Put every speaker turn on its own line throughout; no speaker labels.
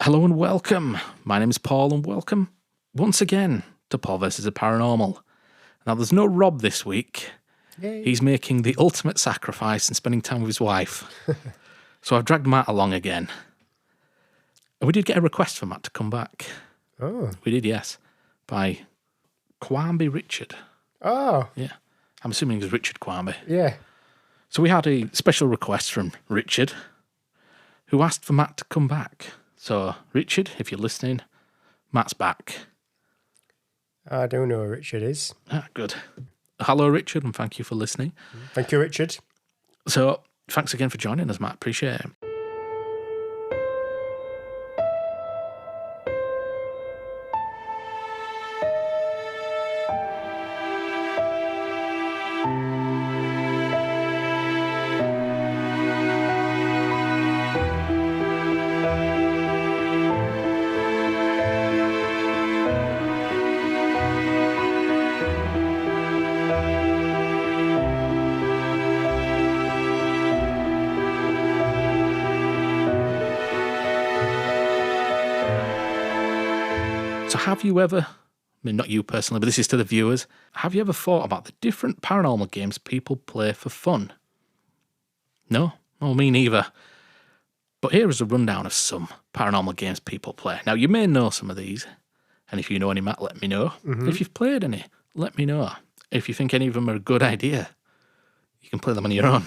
Hello and welcome. My name is Paul and welcome once again to Paul vs. the Paranormal. Now there's no Rob this week.
Yay.
He's making the ultimate sacrifice and spending time with his wife. So I've dragged Matt along again. And we did get a request for Matt to come back.
Oh.
We did, yes. By Quamby Richard.
Oh.
Yeah. I'm assuming it was Richard Quamby.
Yeah.
So we had a special request from Richard, who asked for Matt to come back. So, Richard, if you're listening, Matt's back.
I don't know who Richard is.
Ah, good. Hello, Richard, and thank you for listening.
Thank you, Richard.
So, thanks again for joining us, Matt. Appreciate it. So have you ever, I mean, not you personally, but this is to the viewers, have you ever thought about the different paranormal games people play for fun? No? Oh, me neither. But here is a rundown of some paranormal games people play. Now, you may know some of these, and if you know any, Matt, let me know. If you've played any, let me know. If you think any of them are a good idea, you can play them on your own.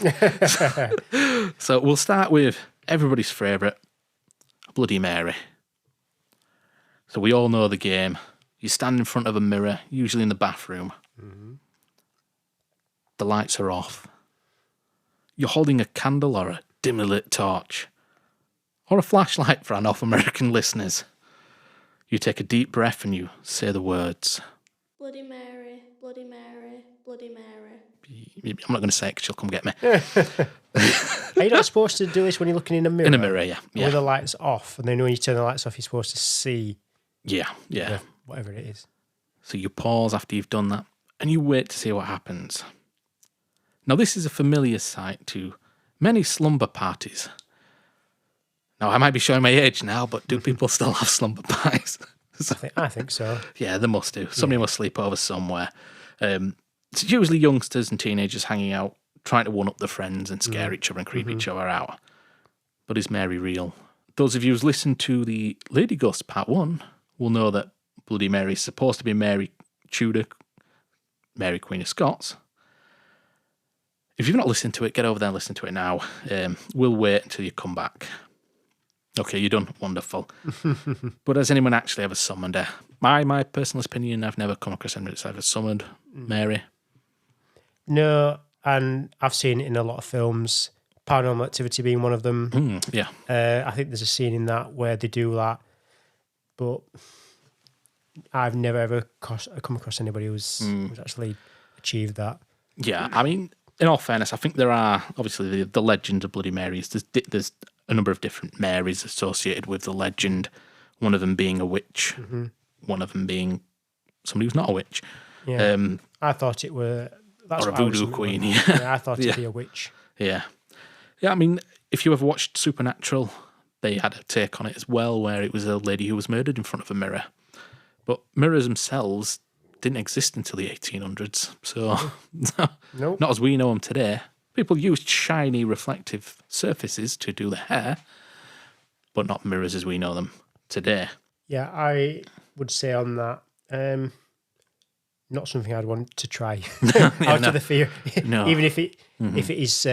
So we'll start with everybody's favourite, Bloody Mary. So we all know the game. You stand in front of a mirror, usually in the bathroom. The lights are off. You're holding a candle or a dimly lit torch. Or a flashlight for our North American listeners. You take a deep breath and you say the words.
Bloody Mary, Bloody Mary, Bloody Mary.
I'm not going to say it because she'll come get me.
Are you not supposed to do this when you're looking in a mirror?
In a mirror, yeah.
With the lights off, and then when you turn the lights off, you're supposed to see
Yeah.
whatever it is.
So you pause after you've done that, and you wait to see what happens. Now, this is a familiar sight to many slumber parties. Now, I might be showing my age now, but do people still have slumber parties?
I think so.
Yeah, they must do. Somebody must sleep over somewhere. It's usually youngsters and teenagers hanging out, trying to one-up their friends and scare each other and creep each other out. But is Mary real? Those of you who's listened to the Lady Ghost Part 1 will know that Bloody Mary is supposed to be Mary Tudor, Mary Queen of Scots. If you've not listened to it, get over there and listen to it now. We'll wait until you come back. Okay, you're done. Wonderful. But has anyone actually ever summoned her? My personal opinion, I've never come across anyone that's ever summoned Mary.
No, and I've seen it in a lot of films, Paranormal Activity being one of them.
Yeah.
I think there's a scene in that where they do that, but I've never ever come across anybody who's actually achieved that.
Yeah, I mean, in all fairness, I think there are, obviously, the legend of Bloody Marys. There's a number of different Marys associated with the legend, one of them being a witch, one of them being somebody who's not a witch.
Yeah, I thought it were... That's
or a voodoo queen,
I thought it'd be a witch.
Yeah. Yeah, I mean, if you ever watched Supernatural, they had a take on it as well, where it was a lady who was murdered in front of a mirror. But mirrors themselves didn't exist until the 1800s, so
Nope.
not as we know them today. People used shiny reflective surfaces to do the hair, but not mirrors as we know them today.
Yeah, I would say on that, not something I'd want to try of the fear.
No.
Even if it is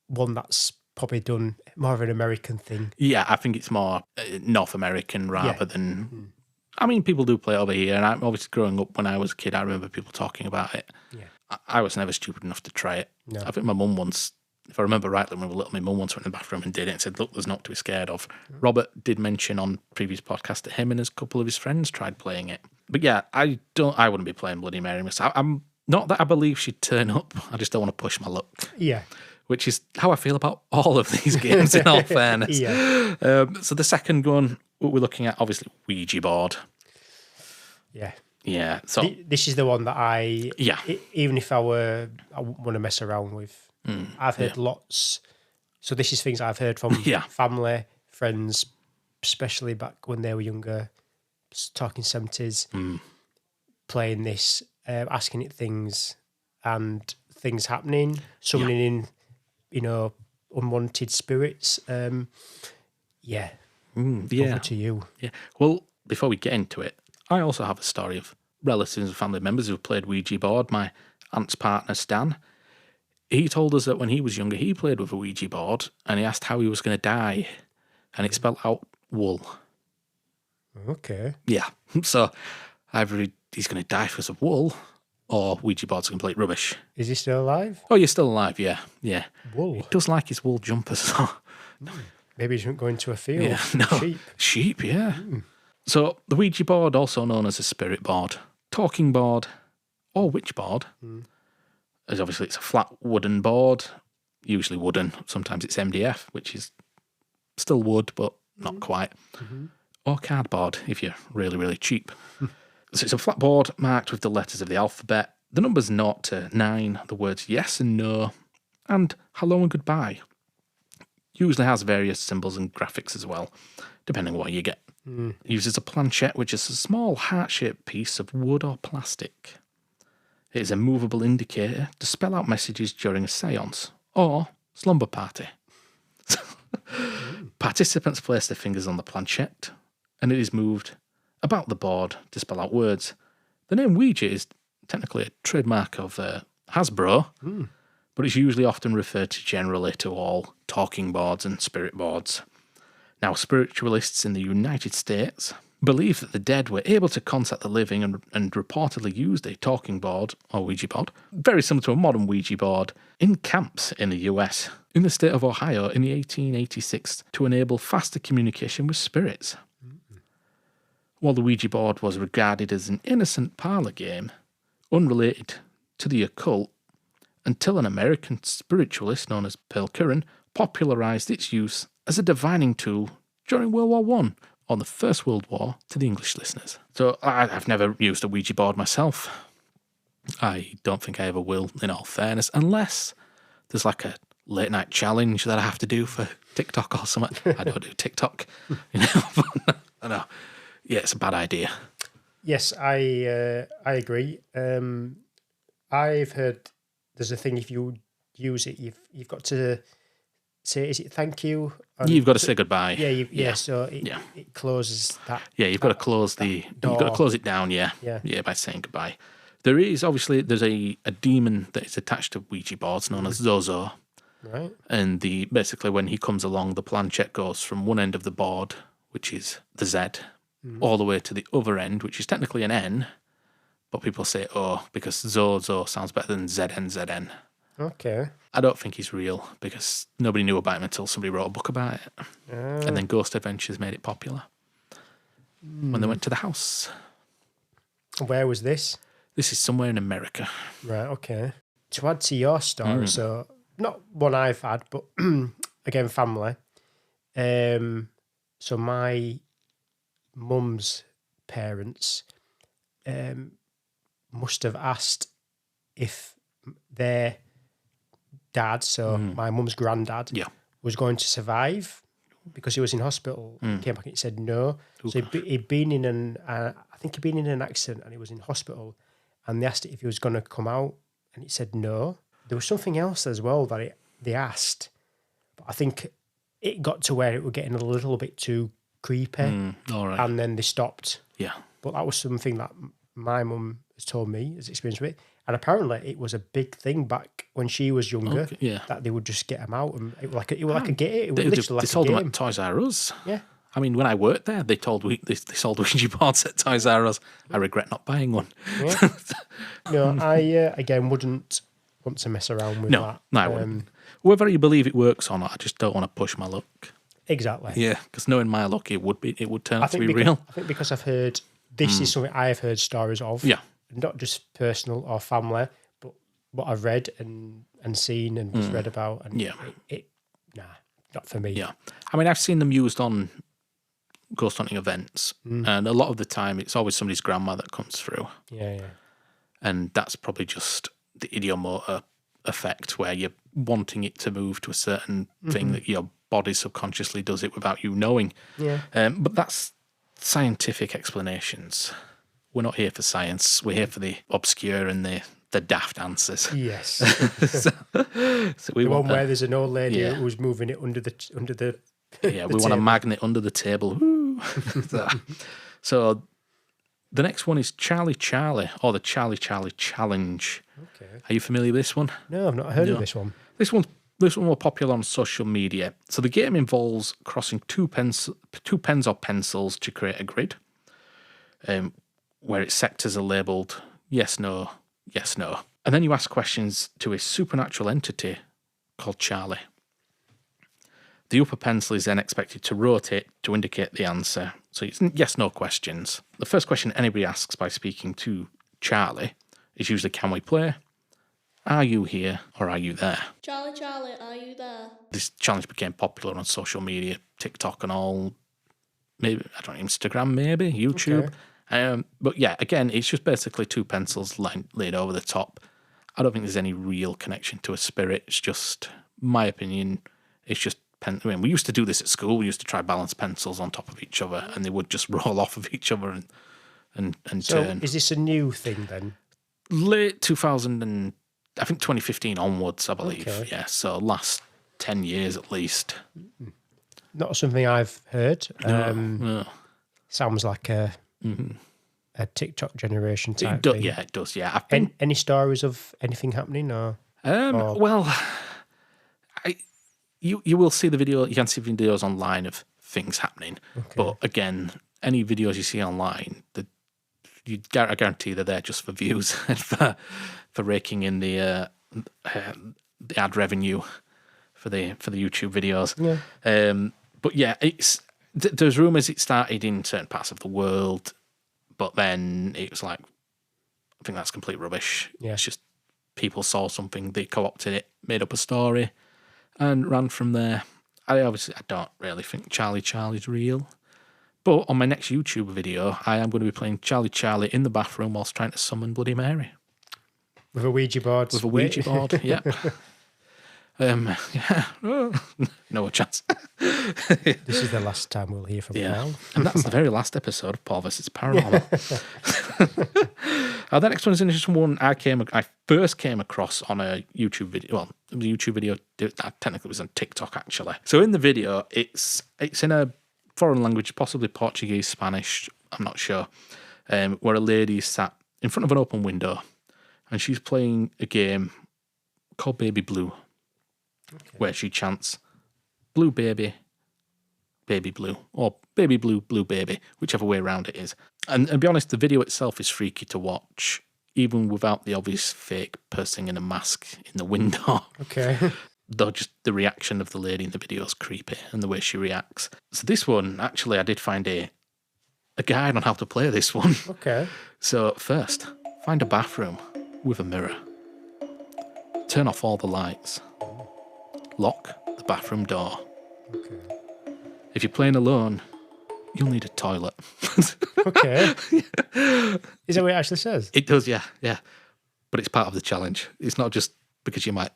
one that's probably done more of an American thing.
Yeah, I think it's more North American rather than... I mean, people do play over here, and I'm obviously growing up when I was a kid, I remember people talking about it.
Yeah.
I was never stupid enough to try it.
No.
I think my mum once, if I remember rightly, when we were little, my mum once went in the bathroom and did it and said, look, there's not to be scared of. Robert did mention on previous podcast that him and a couple of his friends tried playing it. But yeah, I wouldn't be playing Bloody Mary myself. I'm not that I believe she'd turn up, I just don't want to push my luck.
Yeah.
Which is how I feel about all of these games, in all fairness.
Yeah.
So the second one, what we're looking at, obviously, Ouija board.
Yeah.
Yeah. So
this is the one that
Yeah.
even if I want to mess around with, I've heard lots. So this is things I've heard from family, friends, especially back when they were younger, talking 70s, playing this, asking it things and things happening, summoning in, you know, unwanted spirits. Yeah. Over to you.
Yeah. Well, before we get into it, I also have a story of relatives and family members who've played Ouija board. My aunt's partner, Stan, he told us that when he was younger, he played with a Ouija board and he asked how he was going to die, and it spelled out wool.
Okay.
Yeah. So either he's going to die because of wool, or Ouija board's complete rubbish.
Is he still alive?
Oh, you're still alive, yeah. Yeah.
Wool.
He does like his wool jumpers, so.
Maybe he shouldn't go into a field.
Yeah, no.
Sheep.
Sheep, yeah. So the Ouija board, also known as a spirit board, talking board, or witch board, as obviously it's a flat wooden board, usually wooden. Sometimes it's MDF, which is still wood, but not quite. Or cardboard, if you're really, really cheap. So it's a flat board marked with the letters of the alphabet, the numbers 0 to 9, the words yes and no, and hello and goodbye. Usually has various symbols and graphics as well, depending on what you get. It uses a planchette, which is a small heart-shaped piece of wood or plastic. It is a movable indicator to spell out messages during a seance or slumber party. Participants place their fingers on the planchette, and it is moved about the board to spell out words. The name Ouija is technically a trademark of Hasbro, but it's usually often referred to generally to all talking boards and spirit boards. Now, spiritualists in the United States believe that the dead were able to contact the living and reportedly used a talking board, or Ouija board, very similar to a modern Ouija board, in camps in the US, in the state of Ohio in the 1886 to enable faster communication with spirits. While the Ouija board was regarded as an innocent parlour game, unrelated to the occult, until an American spiritualist known as Pearl Curran popularised its use as a divining tool during World War I, or the First World War to the English listeners. So I've never used a Ouija board myself. I don't think I ever will, in all fairness, unless there's like a late night challenge that I have to do for TikTok or something. I don't do TikTok, you know. I know. Yeah, it's a bad idea.
Yes, I agree. I've heard there's a thing, if you use it, you've got to say, is it thank you?
You've got to say goodbye.
Yeah. So it closes that.
Yeah, you've got to close you've got to close it down. Yeah, by saying goodbye. There's a demon that is attached to Ouija boards known as Zozo.
Right.
And basically when he comes along, the planchette goes from one end of the board, which is the Z, all the way to the other end, which is technically an N, but people say O because Zozo sounds better than ZN.
Okay.
I don't think he's real because nobody knew about him until somebody wrote a book about it. And then Ghost Adventures made it popular when they went to the house.
Where was this?
This is somewhere in America.
Right, okay. To add to your story, so not one I've had, but again, family. So my mum's parents must have asked if their dad, so my mum's granddad, was going to survive because he was in hospital. He came back and he said no.
Ooh,
so he'd been in I think he'd been in an accident and he was in hospital, and they asked if he was going to come out, and he said no. There was something else as well that they asked, but I think it got to where it was getting a little bit too creepy,
all right.
and then they stopped.
Yeah.
But that was something that my mum has told me, has experienced with it. And apparently it was a big thing back when she was younger, that they would just get them out. And it was like a game. It was literally like a
sold
game.
them at Toys R Us.
Yeah.
I mean, when I worked there, they sold Ouija boards at Toys R Us. I regret not buying one.
Yeah. No, I, again, wouldn't want to mess around with that.
No, I wouldn't. Whether you believe it works or not, I just don't want to push my luck.
Exactly.
Yeah, because knowing my luck, it would turn out to be real.
I think because I've heard, this is something I have heard stories of.
Yeah.
Not just personal or family, but what I've read and seen and just read about. And not for me.
Yeah. I mean, I've seen them used on ghost hunting events, and a lot of the time it's always somebody's grandma that comes through.
Yeah.
And that's probably just the ideomotor effect where you're wanting it to move to a certain thing that you're body subconsciously does it without you knowing.
Yeah.
But that's scientific explanations. We're not here for science. We're here for the obscure and the daft answers.
Yes.
so we
The
want
one where there's an old lady
Yeah.
who's moving it under the
yeah,
the
we want a
table.
magnet under the table. Woo. So the next one is Charlie Charlie, or the Charlie Charlie Challenge.
Okay.
Are you familiar with this one?
No, I've not heard
No.
of this one.
This one was popular on social media. So the game involves crossing two pens or pencils to create a grid, where its sectors are labelled yes, no, yes, no. And then you ask questions to a supernatural entity called Charlie. The upper pencil is then expected to rotate to indicate the answer. So it's yes, no questions. The first question anybody asks by speaking to Charlie is usually, can we play? Are you here or are you there?
Charlie, Charlie, are you there?
This challenge became popular on social media, TikTok and all, maybe, I don't know, Instagram maybe, YouTube. But yeah, again, it's just basically two pencils laid over the top. I don't think there's any real connection to a spirit. It's just, my opinion, it's just we used to do this at school. We used to try balance pencils on top of each other, and they would just roll off of each other and
So
turn.
is this a new thing then?
Late 2000 and I think 2015 onwards, I believe.
Okay.
Yeah, so last 10 years at least.
Not something I've heard.
No.
Sounds like a TikTok generation type thing.
Yeah, it does. Yeah, I think.
Any stories of anything happening or?
Well, you will see the video. You can see videos online of things happening, but again, any videos you see online, I guarantee they're there just for views and for raking in the ad revenue for the YouTube videos.
Yeah.
But yeah, there's rumours it started in certain parts of the world, but then it was like, I think that's complete rubbish.
Yeah.
It's just people saw something, they co-opted it, made up a story, and ran from there. I don't really think Charlie's real. But on my next YouTube video, I am going to be playing Charlie Charlie in the bathroom whilst trying to summon Bloody Mary.
With a Ouija board.
With a Ouija board, yeah. No chance.
This is the last time we'll hear from Paul.
And that's the very last episode of Paul vs. Paranormal. The next one is an interesting one. I first came across on a YouTube video. Well, it was a YouTube video. Technically, it was on TikTok, actually. So in the video, it's in a foreign language, possibly Portuguese, Spanish, I'm not sure, where a lady is sat in front of an open window and she's playing a game called Baby Blue, where she chants, blue baby, baby blue, or baby blue, blue baby, whichever way around it is. And to be honest, the video itself is freaky to watch, even without the obvious fake person in a mask in the window.
Okay.
Though just the reaction of the lady in the video is creepy and the way she reacts. So this one, actually, I did find a guide on how to play this one.
Okay.
So first, find a bathroom with a mirror. Turn off all the lights. Lock the bathroom door.
Okay.
If you're playing alone, you'll need a toilet.
Okay. Is that what it actually says?
It does, yeah. But it's part of the challenge. It's not just because you might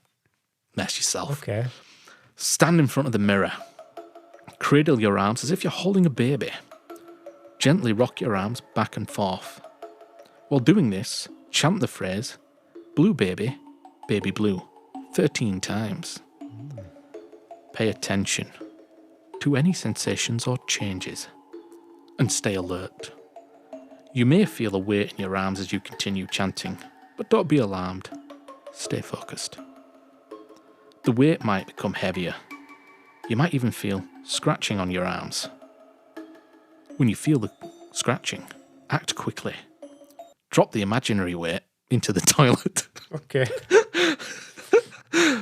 mess yourself.
Okay.
Stand in front of the mirror. Cradle your arms as if you're holding a baby. Gently rock your arms back and forth. While doing this, chant the phrase, blue baby, baby blue, 13 times. Pay attention to any sensations or changes and stay alert. You may feel a weight in your arms as you continue chanting, but don't be alarmed. Stay focused. The weight might become heavier. You might even feel scratching on your arms. When you feel the scratching, act quickly. Drop the imaginary weight into the toilet.
Okay.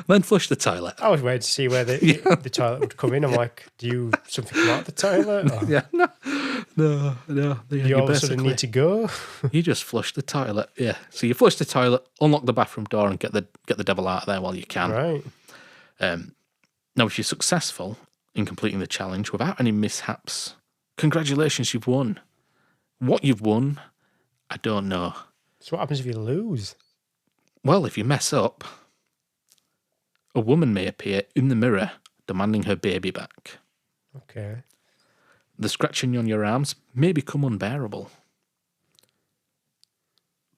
Then flush the toilet.
I was waiting to see where the toilet would come in. I'm like, do you something come out the toilet? Or
Yeah, no.
you all of a sudden need to go?
You just flush the toilet. Yeah. So you flush the toilet, unlock the bathroom door, and get the devil out of there while you can.
Right.
Now, if you're successful in completing the challenge without any mishaps, congratulations, you've won. What you've won, I don't know.
So what happens if you lose?
Well, if you mess up, a woman may appear in the mirror demanding her baby back.
Okay.
The scratching on your arms may become unbearable.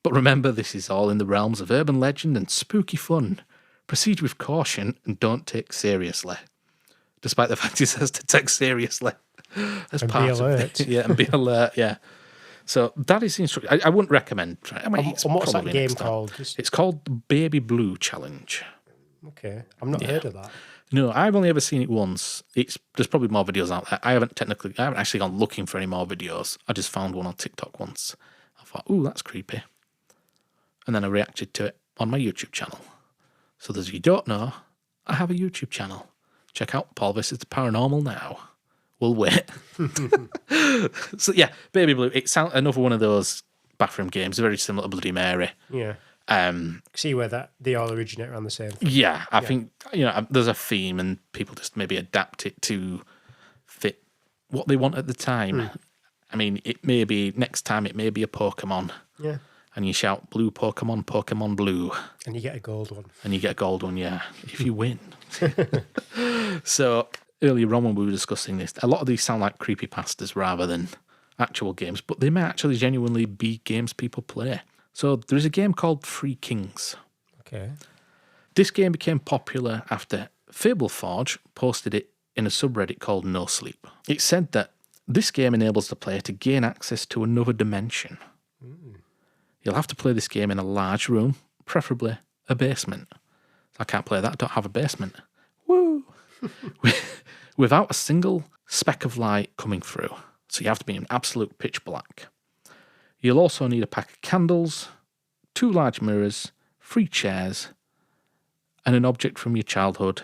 But remember, this is all in the realms of urban legend and spooky fun. Proceed with caution and don't take seriously. Despite the fact he says to take seriously. As
And
part
be
of
alert.
it. Yeah, and be alert, yeah. So that is the instruction. I wouldn't recommend trying. I mean, it's
And what's that
probably
game
next time.
called? Just,
It's called the Baby Blue Challenge.
okay. I've not heard of that.
No, I've only ever seen it once. There's probably more videos out there. I haven't actually gone looking for any more videos. I just found one on TikTok once. I thought, ooh, that's creepy. And then I reacted to it on my YouTube channel. So as you don't know, I have a YouTube channel. Check out Paul vs. the Paranormal now. We'll wait. So yeah, Baby Blue. It's another one of those bathroom games, very similar to Bloody Mary.
Yeah. See where they all originate around the same thing.
Yeah, I think there's a theme, and people just maybe adapt it to fit what they want at the time. I mean, it may be next time. It may be a Pokemon.
Yeah.
And you shout blue Pokemon, Pokemon blue.
And you get a gold one.
And you get a gold one, yeah, if you win. So earlier on when we were discussing this, a lot of these sound like creepypastas rather than actual games, but they may actually genuinely be games people play. So there is a game called Three Kings.
Okay.
This game became popular after Fableforge posted it in a subreddit called No Sleep. It said that this game enables the player to gain access to another dimension. You'll have to play this game in a large room, preferably a basement. I can't play that, I don't have a basement. Woo! Without a single speck of light coming through. So you have to be in absolute pitch black. You'll also need a pack of candles, 2 large mirrors, 3 chairs, and an object from your childhood,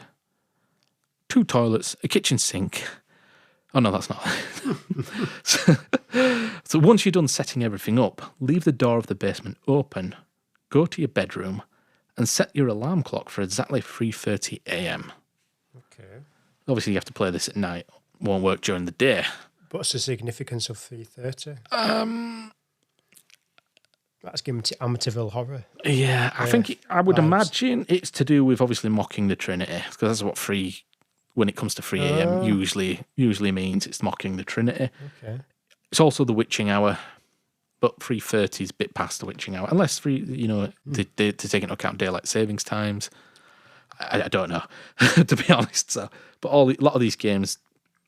2 toilets, a kitchen sink. Oh no, that's not. So once you're done setting everything up, leave the door of the basement open, go to your bedroom, and set your alarm clock for exactly 3:30 a.m.
Okay.
Obviously, you have to play this at night. Won't work during the day.
What's the significance of 3:30? That's given to Amityville Horror.
Yeah, I think I would
vibes.
imagine it's to do with obviously mocking the Trinity, because that's what when it comes to 3 a.m. usually means it's mocking the Trinity.
Okay.
It's also the witching hour, but 3:30 is a bit past the witching hour, unless they take into account daylight savings times. I don't know, to be honest. So, but a lot of these games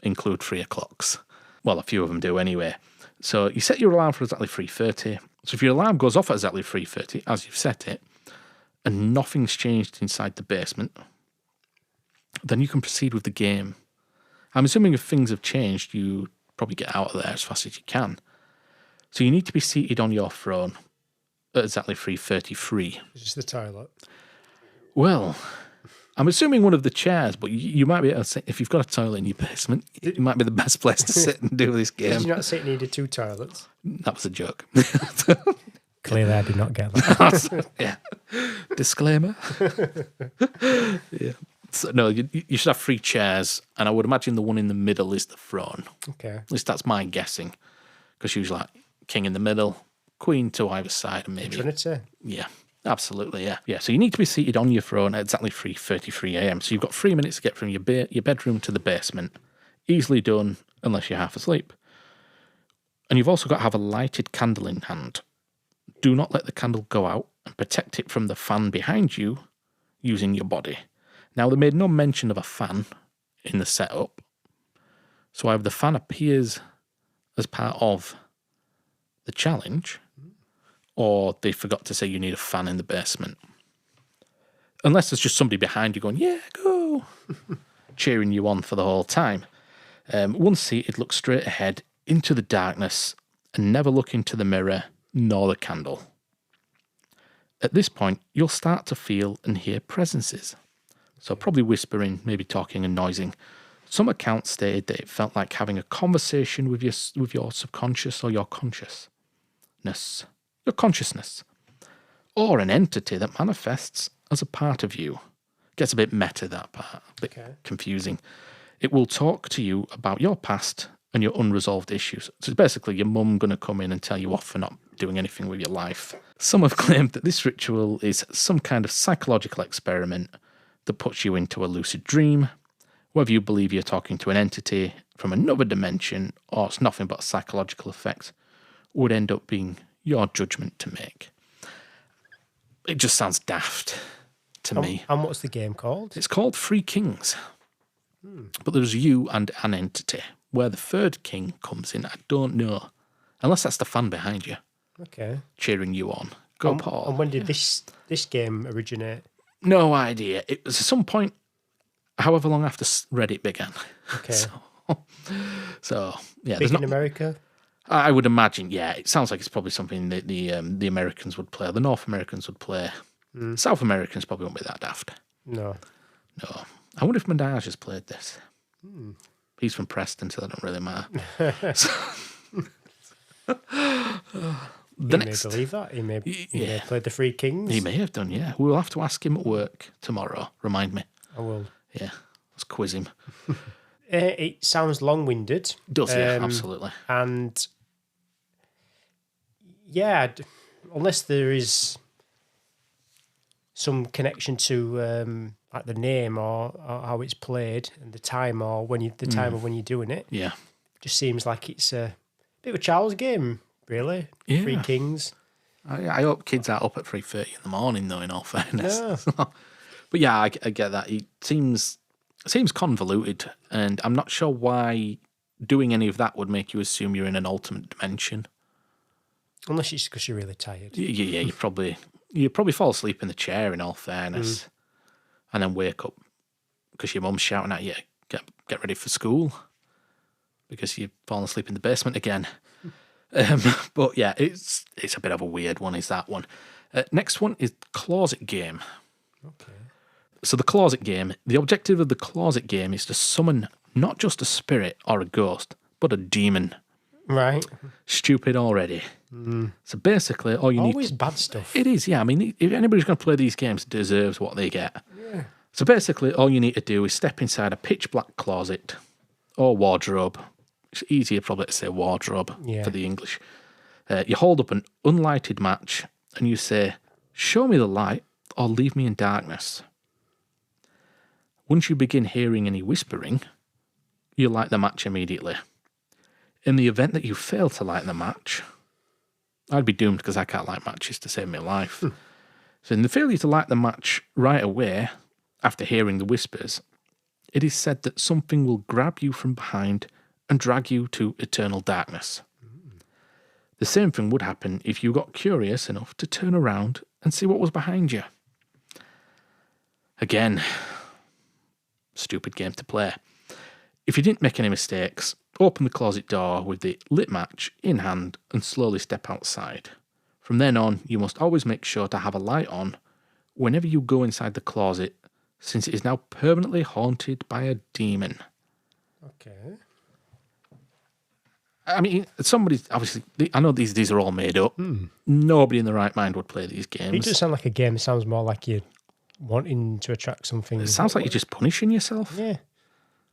include 3 o'clocks. Well, a few of them do anyway. So you set your alarm for exactly 3:30. So if your alarm goes off at exactly 3:30, as you've set it, and nothing's changed inside the basement, then you can proceed with the game. I'm assuming if things have changed, you probably get out of there as fast as you can. So you need to be seated on your throne at exactly 3:33.
Is this the toilet?
Well, I'm assuming one of the chairs, but you might be able to sit, if you've got a toilet in your basement, it might be the best place to sit and do this
Did
game.
you not say it needed 2 toilets?
That was a joke.
Clearly, I did not get that.
Yeah. Disclaimer. Yeah. So, no, you should have 3 chairs, and I would imagine the one in the middle is the throne.
Okay.
At least that's my guessing. Because usually like king in the middle, queen to either side, and maybe...
Trinity.
Yeah, absolutely, yeah. Yeah, so you need to be seated on your throne at exactly 3:33 a.m. So you've got 3 minutes to get from your bedroom to the basement. Easily done, unless you're half asleep. And you've also got to have a lighted candle in hand. Do not let the candle go out, and protect it from the fan behind you using your body. Now, they made no mention of a fan in the setup. So either the fan appears as part of the challenge, or they forgot to say you need a fan in the basement. Unless there's just somebody behind you going, yeah, go, cheering you on for the whole time. Once seated, look straight ahead into the darkness and never look into the mirror nor the candle. At this point, you'll start to feel and hear presences. So probably whispering, maybe talking and noising. Some accounts stated that it felt like having a conversation with your subconscious or your consciousness. Your consciousness. Or an entity that manifests as a part of you. Gets a bit meta, that part. A bit confusing. It will talk to you about your past and your unresolved issues. So it's basically your mum going to come in and tell you off for not doing anything with your life. Some have claimed that this ritual is some kind of psychological experiment that puts you into a lucid dream, Whether you believe you're talking to an entity from another dimension or it's nothing but a psychological effect would end up being your judgment to make. It just sounds daft to me.
And what's the game called?
It's called Three Kings. But there's you and an entity. Where the third king comes in, I don't know. Unless that's the fan behind you.
Okay.
Cheering you on. Go, Paul.
And when did this game originate?
No idea. It was at some point, however long after Reddit began.
Okay.
So yeah.
Big in America?
I would imagine, yeah. It sounds like it's probably something that the Americans would play, or the North Americans would play. South Americans probably won't be that daft.
No.
I wonder if Mandaj has played this. He's from Preston, so that don't really matter.
May believe that. He may have played the Three Kings.
He may have done, yeah. We'll have to ask him at work tomorrow. Remind me.
I will.
Yeah, let's quiz him.
It sounds long-winded.
Does, yeah, absolutely.
And yeah, unless there is some connection to like the name or how it's played and the time or when you're doing it.
Yeah.
Just seems like it's a bit of a child's game, really.
Yeah.
Three Kings.
I hope kids are up at 3:30 in the morning, though, in all fairness.
Yeah.
But yeah, I get that. It seems convoluted, and I'm not sure why doing any of that would make you assume you're in an alternate dimension.
Unless it's because you're really tired.
Yeah, you probably fall asleep in the chair, in all fairness, and then wake up because your mum's shouting at you, get ready for school, because you've fallen asleep in the basement again. But yeah, it's a bit of a weird one, is that one. Next one is Closet Game.
Okay.
So the Closet Game, the objective of the Closet Game is to summon not just a spirit or a ghost, but a demon.
Right.
Stupid already. So basically, all you need...
Always bad stuff.
It is, yeah. I mean, if anybody's going to play these games, deserves what they get.
Yeah.
So basically, all you need to do is step inside a pitch black closet or wardrobe. It's easier probably to say wardrobe for the English. You hold up an unlighted match and you say, "Show me the light or leave me in darkness." Once you begin hearing any whispering, you light the match immediately. In the event that you fail to light the match, I'd be doomed because I can't light matches to save my life. So in the failure to light the match right away, after hearing the whispers, it is said that something will grab you from behind and drag you to eternal darkness. The same thing would happen if you got curious enough to turn around and see what was behind you. Again, stupid game to play. If you didn't make any mistakes, open the closet door with the lit match in hand and slowly step outside. From then on, you must always make sure to have a light on whenever you go inside the closet, since it is now permanently haunted by a demon.
Okay.
I mean, somebody, obviously, I know these are all made up. Nobody in the right mind would play these games.
It does sound like a game. It sounds more like you're wanting to attract something.
It sounds like you're just punishing yourself.
Yeah.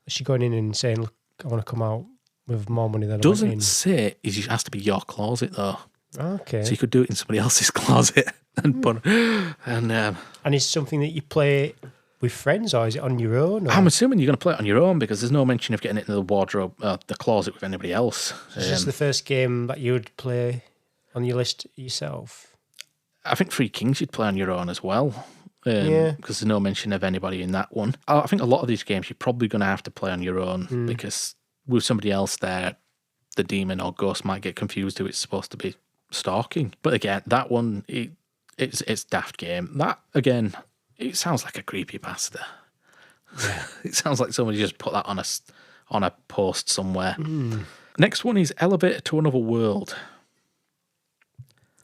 Is she going in and saying, "Look, I want to come out with more money than I
Doesn't
went in"?
say it has to be your closet, though.
Okay.
So you could do it in somebody else's closet and
And is it something that you play with friends, or is it on your own? Or?
I'm assuming you're going to play it on your own because there's no mention of getting it in the wardrobe, the closet with anybody else.
Is this the first game that you would play on your list yourself?
I think Three Kings you'd play on your own as well. Because there's no mention of anybody in that one. I think a lot of these games you're probably going to have to play on your own because with somebody else there, the demon or ghost might get confused who it's supposed to be stalking. But again, that one, it's daft game. That, again, it sounds like a creepypasta. Yeah. It sounds like somebody just put that on a post somewhere. Next one is Elevator to Another World.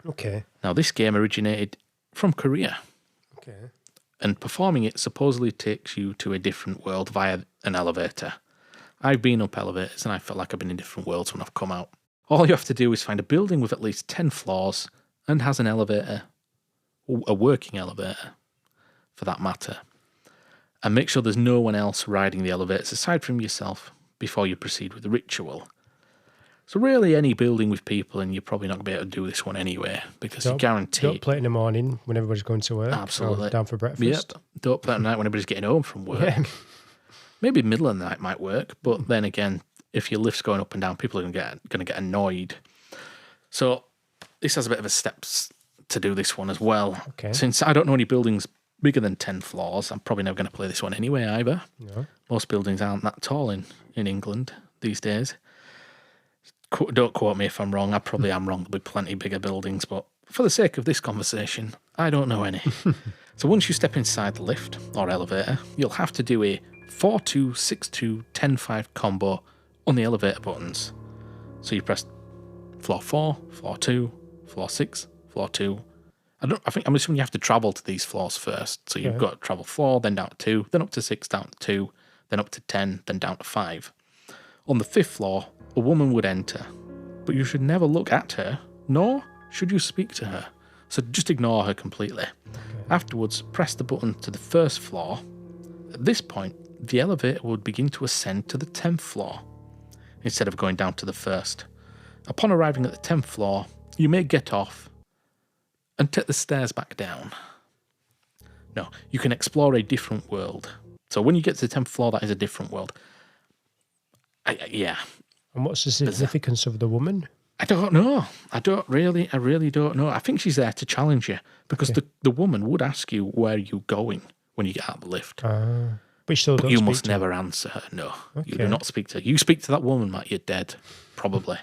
Okay.
Now, this game originated from Korea.
Okay.
And performing it supposedly takes you to a different world via an elevator. I've been up elevators and I felt like I've been in different worlds when I've come out. All you have to do is find a building with at least 10 floors and has an elevator, a working elevator for that matter. And make sure there's no one else riding the elevators aside from yourself before you proceed with the ritual. So really any building with people, and you're probably not going to be able to do this one anyway, because you guarantee...
Don't play it in the morning when everybody's going to work.
Absolutely.
Or down for breakfast.
Yep. Don't play it at night when everybody's getting home from work.
Yeah.
Maybe middle of the night might work, but then again, if your lift's going up and down, people are going to get annoyed. So this has a bit of a steps to do this one as well.
Okay.
Since I don't know any buildings bigger than 10 floors, I'm probably never going to play this one anyway either.
No.
Most buildings aren't that tall in England these days. Don't quote me if I'm wrong. I probably am wrong. There'll be plenty bigger buildings, but for the sake of this conversation, I don't know any. So once you step inside the lift or elevator, you'll have to do a 4-2, 6-2, 10-5 combo on the elevator buttons. So you press floor 4, floor 2, floor 6, floor 2. I'm assuming you have to travel to these floors first. So you've got to travel 4, then down to 2, then up to 6, down to 2, then up to 10, then down to 5. On the 5th floor, a woman would enter, but you should never look at her, nor should you speak to her. So just ignore her completely.
Okay.
Afterwards, press the button to the 1st floor. At this point, the elevator would begin to ascend to the 10th floor, instead of going down to the 1st. Upon arriving at the 10th floor, you may get off and take the stairs back down. No, you can explore a different world. So when you get to the 10th floor, that is a different world. Yeah.
And what's the significance of the woman?
I don't know. I really don't know. I think she's there to challenge you because the woman would ask you where you're going when you get out of the lift.
But you still don't
you
speak
must
to her.
never answer her. No, you do
Okay.
not speak to her. You speak to that woman, Matt, you're dead. Probably.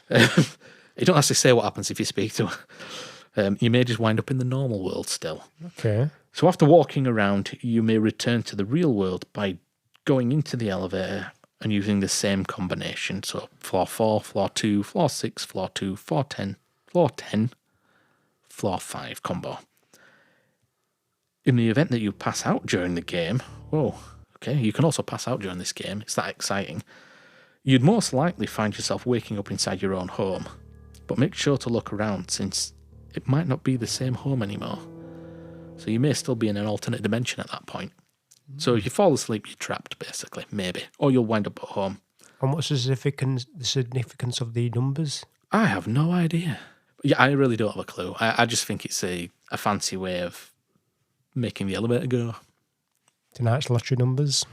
You don't actually say what happens if you speak to her. You may just wind up in the normal world still.
Okay.
So after walking around, you may return to the real world by going into the elevator and using the same combination. So floor 4, floor 2, floor 6, floor 2, floor 10, floor 10, floor 5 combo. In the event that you pass out during the game, you can also pass out during this game. It's that exciting. You'd most likely find yourself waking up inside your own home, but make sure to look around since it might not be the same home anymore. So you may still be in an alternate dimension at that point. So if you fall asleep, you're trapped, basically, maybe. Or you'll wind up at home.
And what's the significance of the numbers?
I have no idea. Yeah, I really don't have a clue. I just think it's a fancy way of making the elevator go.
Tonight's lottery numbers?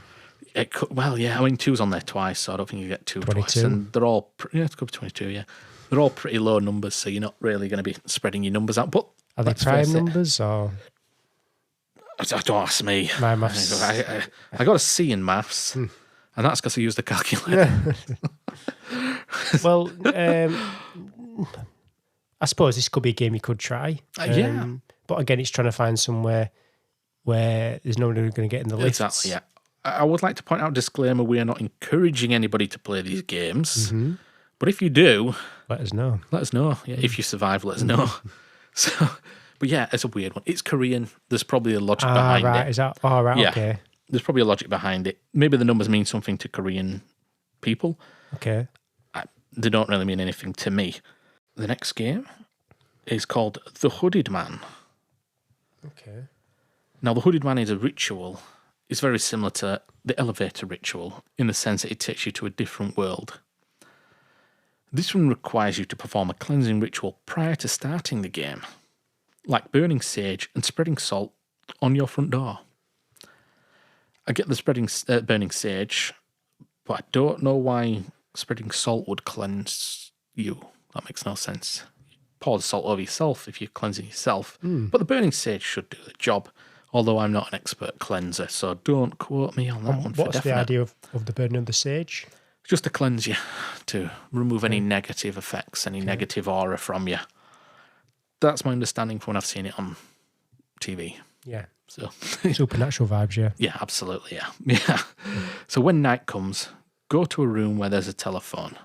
It could, well, yeah, I mean, 2's on there twice, so I don't think you get 2 twice.
22.
And they're all, it could be 22, yeah. They're all pretty low numbers, so you're not really going to be spreading your numbers out. But
Are they
let's
prime
face it,
numbers or?
Don't ask me.
My maths.
I got a C in maths, and that's because I used the calculator.
Well, I suppose this could be a game you could try.
Yeah.
But again, it's trying to find somewhere where there's no one going to get in the lifts.
Exactly, yeah. I would like to point out, disclaimer, we are not encouraging anybody to play these games.
Mm-hmm.
But if you do,
Let us know.
let us know. Yeah, if you survive, let us know. So, but yeah, it's a weird one. It's Korean. There's probably a logic behind
right.
it.
Is that? Oh, right.
Yeah.
Okay.
There's probably a logic behind it. Maybe the numbers mean something to Korean people.
Okay.
They don't really mean anything to me. The next game is called The Hooded Man.
Okay.
Now, the Hooded Man is a ritual. It's very similar to the elevator ritual in the sense that it takes you to a different world. This one requires you to perform a cleansing ritual prior to starting the game, like burning sage and spreading salt on your front door. I get the burning sage, but I don't know why spreading salt would cleanse you. That makes no sense. Pour the salt over yourself if you're cleansing yourself. But the burning sage should do the job, although I'm not an expert cleanser, so don't quote me on that one for
What's
definite.
the idea of the burning of the sage?
Just to cleanse you, to remove any negative effects, any negative aura from you. That's my understanding from when I've seen it on TV.
Yeah.
So,
Supernatural vibes, yeah.
yeah, absolutely, yeah. Yeah. So when night comes, go to a room where there's a telephone.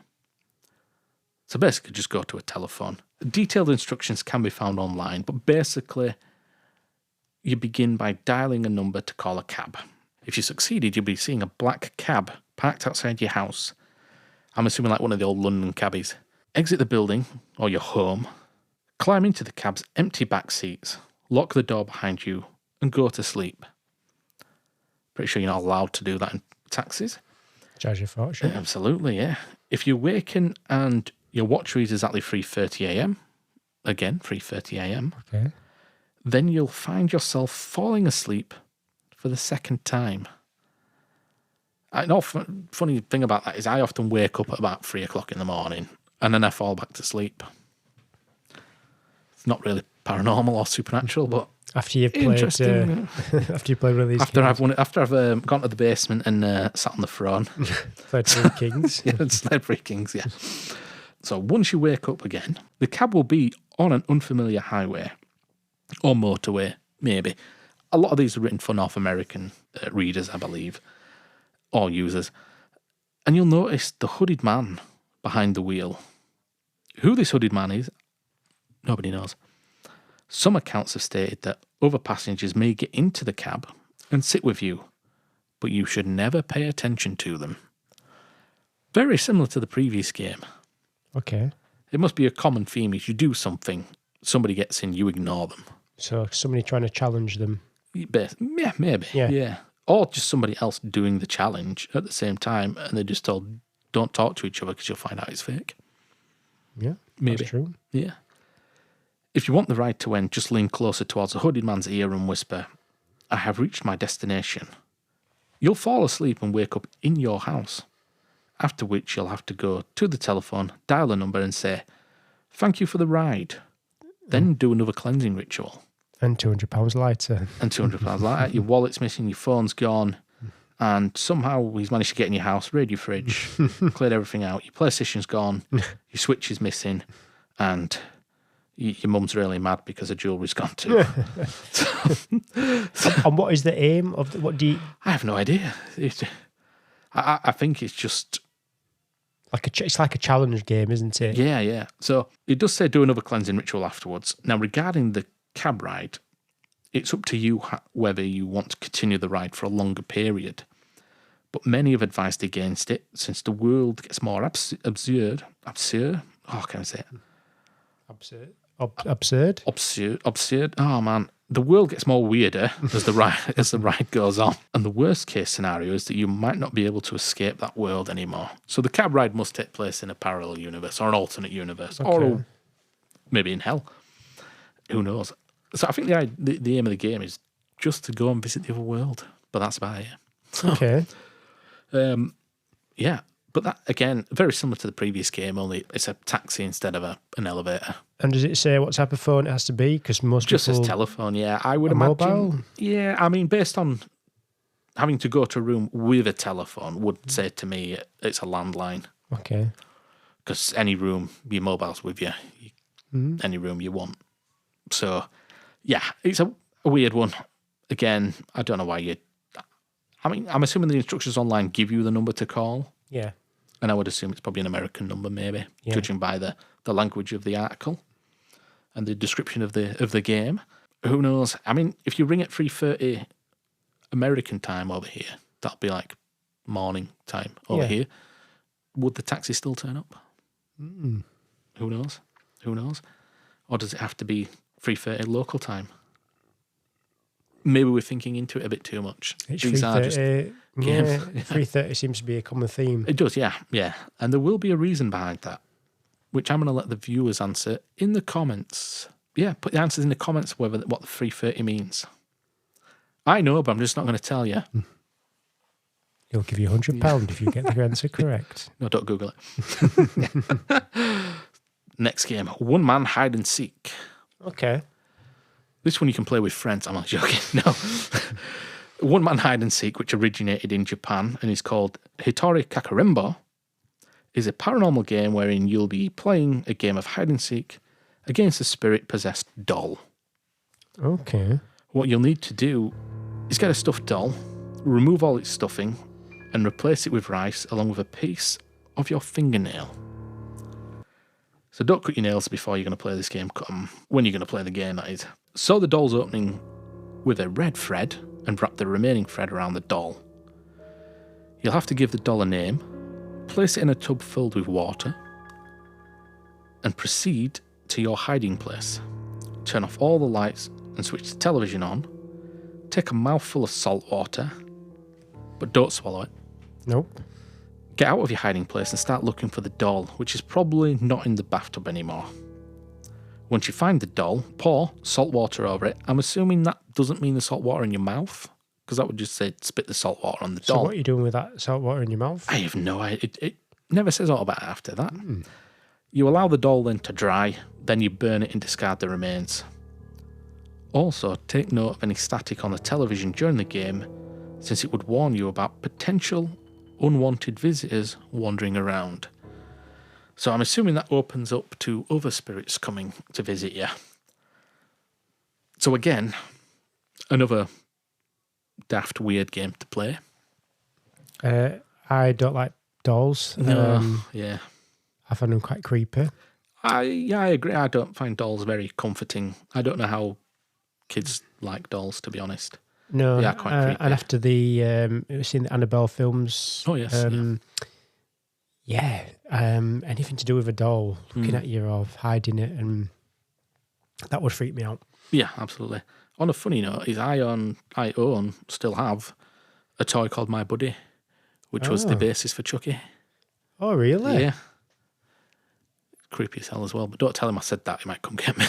So basically, just go to a telephone. Detailed instructions can be found online, but basically, you begin by dialing a number to call a cab. If you succeeded, you'll be seeing a black cab parked outside your house. I'm assuming like one of the old London cabbies. Exit the building, or your home, climb into the cab's empty back seats, lock the door behind you, and go to sleep. Pretty sure you're not allowed to do that in taxis.
Charge your fortune.
Absolutely, yeah. If you awaken and your watch reads exactly 3:30 a.m., again, 3:30 a.m.,
Okay.
then you'll find yourself falling asleep for the second time. I know. Funny thing about that is I often wake up at about 3 o'clock in the morning and then I fall back to sleep. It's not really paranormal or supernatural, but
After you've played,
interesting.
after you played one of these
After
games.
I've gone to the basement and sat on the throne.
Played Three Kings.
Yeah, it's like Three Kings, yeah. So once you wake up again, the cab will be on an unfamiliar highway or motorway, maybe. A lot of these are written for North American readers, I believe, or users. And you'll notice the hooded man behind the wheel. Who this hooded man is, nobody knows. Some accounts have stated that other passengers may get into the cab and sit with you, but you should never pay attention to them. Very similar to the previous game.
Okay.
It must be a common theme. If you do something, somebody gets in, you ignore them.
So somebody trying to challenge them.
Yeah, maybe. Yeah. Or just somebody else doing the challenge at the same time, and they're just told, don't talk to each other because you'll find out it's fake.
Yeah,
Maybe.
that's true.
Yeah. If you want the ride to end, just lean closer towards the hooded man's ear and whisper, I have reached my destination. You'll fall asleep and wake up in your house. After which you'll have to go to the telephone, dial a number and say, thank you for the ride. Then do another cleansing ritual.
And £200 lighter.
And £200 later, your wallet's missing, your phone's gone, and somehow he's managed to get in your house, raid your fridge, cleared everything out, your PlayStation's gone, your Switch is missing, and your mum's really mad because her jewellery's gone too.
And what is the aim of what do you...
I have no idea. I think it's just...
It's like a challenge game, isn't it?
Yeah. So it does say do another cleansing ritual afterwards. Now, regarding the cab ride, it's up to you whether you want to continue the ride for a longer period. But many have advised against it since the world gets more absurd. Oh, can I say it? Absurd. Oh, man. The world gets more weirder as the ride goes on. And the worst case scenario is that you might not be able to escape that world anymore. So the cab ride must take place in a parallel universe or an alternate universe. Okay. Or maybe in hell. Who knows? So I think the aim of the game is just to go and visit the other world. But that's about it.
Okay.
Yeah. But that, again, very similar to the previous game, only it's a taxi instead of an elevator.
And does it say what type of phone it has to be? Because most
just
people...
as telephone, yeah. I would imagine.
Mobile?
Yeah, I mean, based on having to go to a room with a telephone, would say to me it's a landline.
Okay.
Because any room, your mobile's with you. Any room you want. So, yeah, it's a weird one. Again, I don't know why you... I mean, I'm assuming the instructions online give you the number to call.
Yeah.
And I would assume it's probably an American number, maybe, judging by the language of the article and the description of the game. Who knows? I mean, if you ring at 3:30 American time over here, that'll be like morning time over here. Would the taxi still turn up? Who knows? Or does it have to be 3:30 local time? Maybe we're thinking into it a bit too much.
It's
These are just games.
Yeah, 3:30 seems to be a common theme.
It does, yeah. And there will be a reason behind that, which I'm going to let the viewers answer in the comments. Yeah, put the answers in the comments what the 3:30 means. I know, but I'm just not going to tell you.
He'll give you £100 if you get the answer correct.
No, don't Google it. Next game, one man hide and seek.
Okay.
This one you can play with friends. I'm not joking. No. One man hide and seek, which originated in Japan and is called Hitori Kakarembo, is a paranormal game wherein you'll be playing a game of hide and seek against a spirit-possessed doll.
Okay.
What you'll need to do is get a stuffed doll, remove all its stuffing, and replace it with rice along with a piece of your fingernail. So don't cut your nails before you're going to play this game. Cut them when you're going to play the game, that is. Sew the doll's opening with a red thread and wrap the remaining thread around the doll. You'll have to give the doll a name, place it in a tub filled with water, and proceed to your hiding place. Turn off all the lights and switch the television on. Take a mouthful of salt water, but don't swallow it.
Nope.
Get out of your hiding place and start looking for the doll, which is probably not in the bathtub anymore. Once you find the doll, pour salt water over it. I'm assuming that doesn't mean the salt water in your mouth. because that would just say spit the salt water on the
So
doll.
what are you doing with that salt water in your mouth?
I have no idea. It never says all about it after that. You allow the doll then to dry, then you burn it and discard the remains. Also, take note of any static on the television during the game, since it would warn you about potential unwanted visitors wandering around. So I'm assuming that opens up to other spirits coming to visit you. So again, another daft, weird game to play.
I don't like dolls.
Yeah.
I find them quite creepy.
I agree. I don't find dolls very comforting. I don't know how kids like dolls, to be honest.
No,
They are quite creepy.
and after you've seen the Annabelle films.
Oh, yes.
Anything to do with a doll, looking at you or hiding it, and that would freak me out.
Yeah, absolutely. On a funny note, still have a toy called My Buddy, which was the basis for Chucky.
Oh, really?
Yeah. Creepy as hell as well, but don't tell him I said that, he might come get me.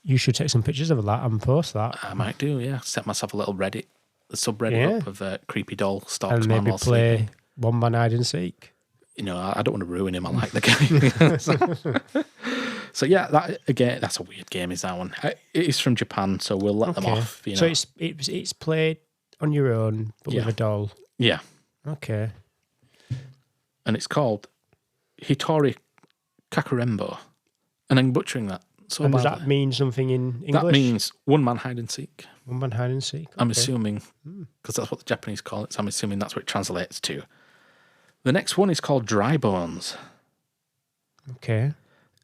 You should take some pictures of that and post that.
I might do, yeah. Set myself a little subreddit up of creepy doll stalks.
And maybe play one man hide and seek.
You know, I don't want to ruin him. I like the guy. So yeah, that's a weird game. Is that one? It is from Japan, so we'll let them off. You know.
So it's played on your own, but with a doll.
Yeah.
Okay.
And it's called Hitori Kakurembo, and I'm butchering that. So
And does that mean something in English?
That means one man hide and seek.
One man hide and seek.
I'm assuming, because that's what the Japanese call it. So I'm assuming that's what it translates to. The next one is called Dry Bones.
Okay.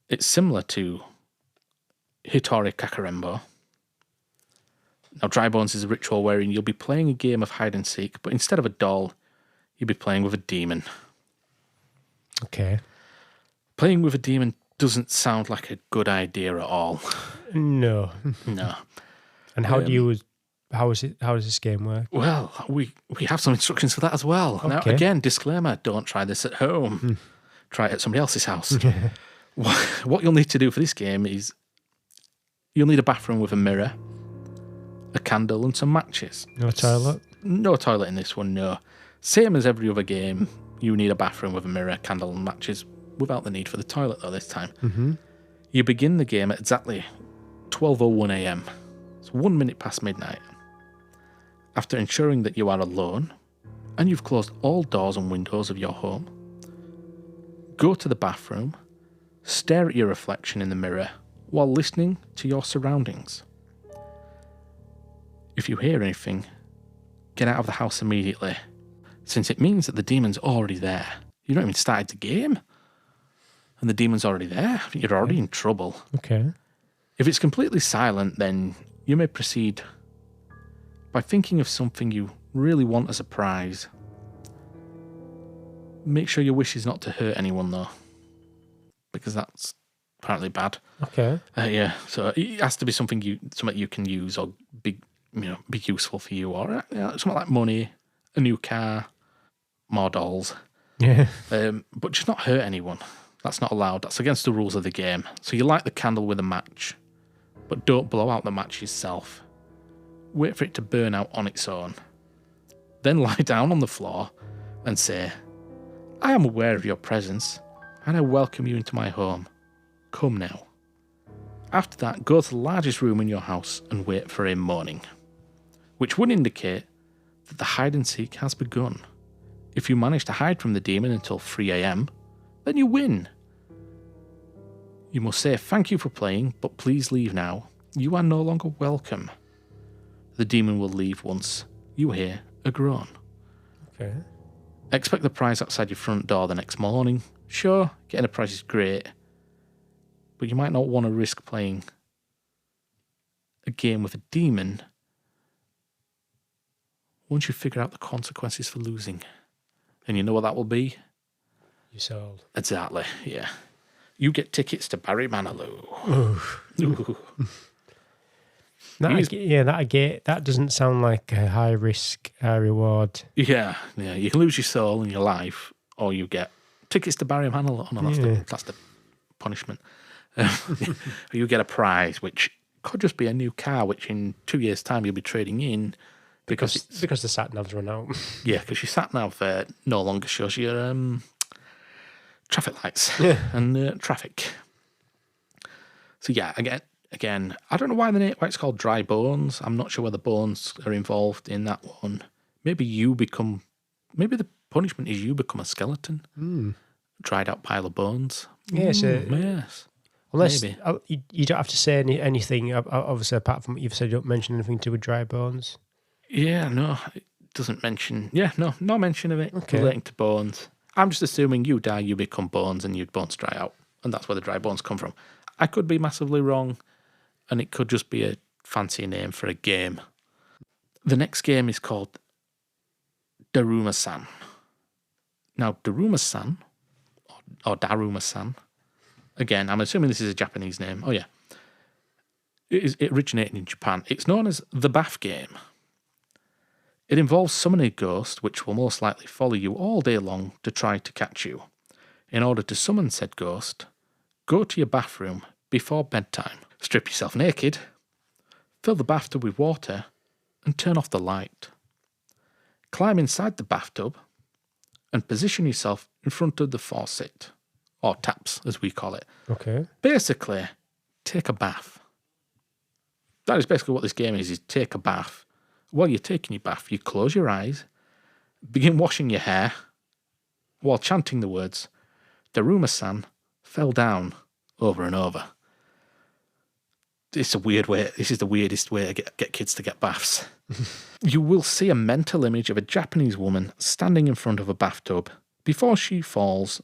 It's similar to Hitori Kakurembo. Now, Dry Bones is a ritual wherein you'll be playing a game of hide and seek, but instead of a doll, you'll be playing with a demon.
Okay.
Playing with a demon doesn't sound like a good idea at all.
No.
No.
And how does this game work?
Well, we have some instructions for that as well.
Okay.
Now, again, disclaimer, don't try this at home. Try it at somebody else's house. What you'll need to do for this game is you'll need a bathroom with a mirror, a candle, and some matches.
No toilet?
No toilet in this one, no. Same as every other game, you need a bathroom with a mirror, candle, and matches, without the need for the toilet, though, this time.
Mm-hmm.
You begin the game at exactly 12:01 a.m. It's 1 minute past midnight. After ensuring that you are alone, and you've closed all doors and windows of your home, go to the bathroom, stare at your reflection in the mirror, while listening to your surroundings. If you hear anything, get out of the house immediately, since it means that the demon's already there. You don't even started the game, and the demon's already there. You're already in trouble.
Okay.
If it's completely silent, then you may proceed by thinking of something you really want as a prize. Make sure your wish is not to hurt anyone, though, because that's apparently bad.
Okay.
Yeah, so it has to be something you can use or be useful for you, or something like money, a new car, more dolls.
Yeah.
But just not hurt anyone. That's not allowed. That's against the rules of the game. So you light the candle with a match, but don't blow out the match yourself. Wait for it to burn out on its own. Then lie down on the floor and say, "I am aware of your presence, and I welcome you into my home. Come now." After that, go to the largest room in your house and wait for a moaning, which would indicate that the hide and seek has begun. If you manage to hide from the demon until 3 a.m, then you win. You must say thank you for playing, but please leave now. You are no longer welcome. The demon will leave once you hear a groan.
Okay.
Expect the prize outside your front door the next morning. Sure, getting a prize is great, but you might not want to risk playing a game with a demon once you figure out the consequences for losing. And you know what that will be?
You sold.
Exactly, yeah. You get tickets to Barry Manilow. Ooh.
That doesn't sound like a high risk, high reward.
Yeah. You can lose your soul and your life, or you get tickets to Barry Manilow. Oh, no, that's the punishment. Or you get a prize, which could just be a new car, which in 2 years' time you'll be trading in because
the sat nav's run out.
yeah, because your sat nav no longer shows your traffic lights and traffic. So yeah, again, I don't know why it's called Dry Bones. I'm not sure whether bones are involved in that one. Maybe the punishment is you become a skeleton, dried out pile of bones.
Yes,
yes.
Unless
Maybe.
you don't have to say anything, obviously, apart from what you've said, you don't mention anything to do with dry bones.
Yeah, no, it doesn't mention. Yeah, no mention of it
Okay.
relating to bones. I'm just assuming you die, you become bones, and your bones dry out, and that's where the dry bones come from. I could be massively wrong, and it could just be a fancy name for a game. The next game is called Daruma-san. Now, Daruma-san, or Daruma-san, again, I'm assuming this is a Japanese name. Oh, yeah. It originated in Japan. It's known as the bath game. It involves summoning a ghost, which will most likely follow you all day long to try to catch you. In order to summon said ghost, go to your bathroom before bedtime, strip yourself naked, fill the bathtub with water, and turn off the light. Climb inside the bathtub and position yourself in front of the faucet, or taps as we call it.
Okay.
Basically, take a bath. That is basically what this game is take a bath. While you're taking your bath, you close your eyes, begin washing your hair, while chanting the words, Daruma-san fell down, over and over. It's a weird way. This is the weirdest way to get kids to get baths. You will see a mental image of a Japanese woman standing in front of a bathtub before she falls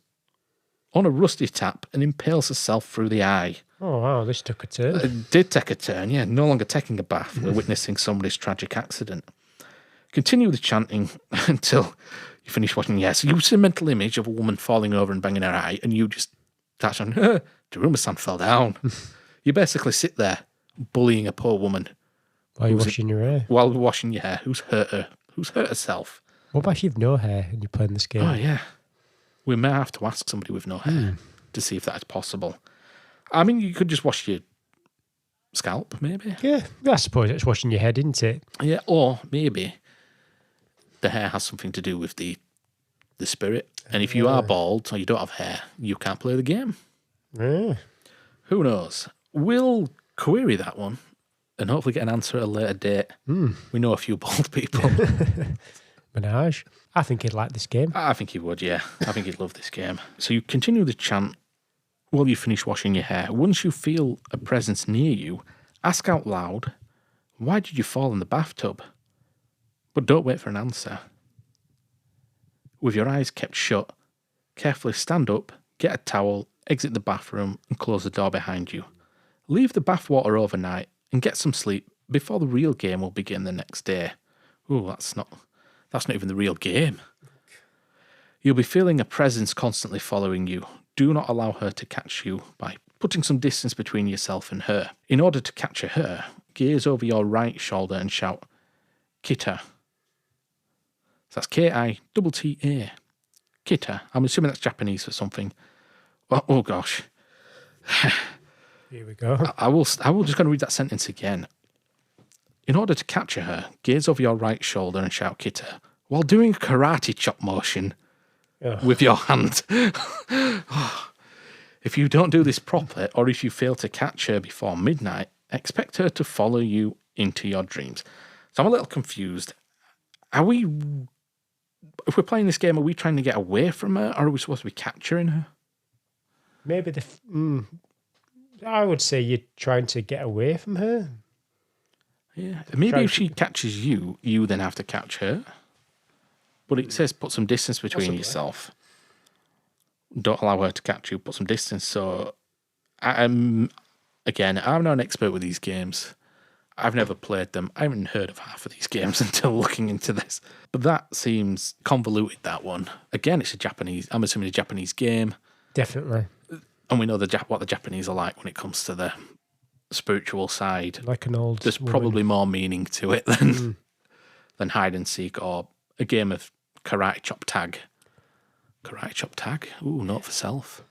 on a rusty tap and impales herself through the eye.
Oh, wow, this took a turn.
It did take a turn, yeah. No longer taking a bath. We're witnessing somebody's tragic accident. Continue the chanting until you finish watching. Yes, so you see a mental image of a woman falling over and banging her eye, and you just touch on, Daruma-san fell down. You basically sit there bullying a poor woman.
While you're washing your hair.
While washing your hair. Who's hurt herself.
What about if you've no hair and you're playing this game?
Oh, yeah. We may have to ask somebody with no hair to see if that is possible. I mean, you could just wash your scalp, maybe.
Yeah, I suppose it's washing your head, isn't it?
Yeah, or maybe the hair has something to do with the spirit. And if you are bald or you don't have hair, you can't play the game.
Yeah.
Who knows? We'll query that one and hopefully get an answer at a later date. We know a few bald people.
Minaj. I think he'd like this game.
I think he would, yeah. I think he'd love this game. So you continue the chant while you finish washing your hair. Once you feel a presence near you, ask out loud, why did you fall in the bathtub? But don't wait for an answer. With your eyes kept shut, carefully stand up, get a towel, exit the bathroom, and close the door behind you. Leave the bathwater overnight and get some sleep before the real game will begin the next day. Ooh, that's not even the real game. You'll be feeling a presence constantly following you. Do not allow her to catch you by putting some distance between yourself and her. In order to capture her, gaze over your right shoulder and shout, Kita. So that's K-I-T-T-A. Kita. I'm assuming that's Japanese for something. Oh gosh.
Here we go.
I will just going to read that sentence again. In order to capture her, gaze over your right shoulder and shout Kita, while doing a karate chop motion with your hand. If you don't do this properly, or if you fail to catch her before midnight, expect her to follow you into your dreams. So I'm a little confused. If we're playing this game, are we trying to get away from her, or are we supposed to be capturing her?
Maybe I would say you're trying to get away from her.
Yeah. Maybe if she catches you, you then have to catch her. But it says put some distance between yourself. Don't allow her to catch you. Put some distance. So, I'm not an expert with these games. I've never played them. I haven't heard of half of these games until looking into this. But that seems convoluted, that one. Again, I'm assuming a Japanese game.
Definitely.
And we know what the Japanese are like when it comes to the spiritual side.
Like an old
There's
woman.
probably more meaning to it than hide and seek or a game of karate chop tag. Karate chop tag? Ooh, note for self.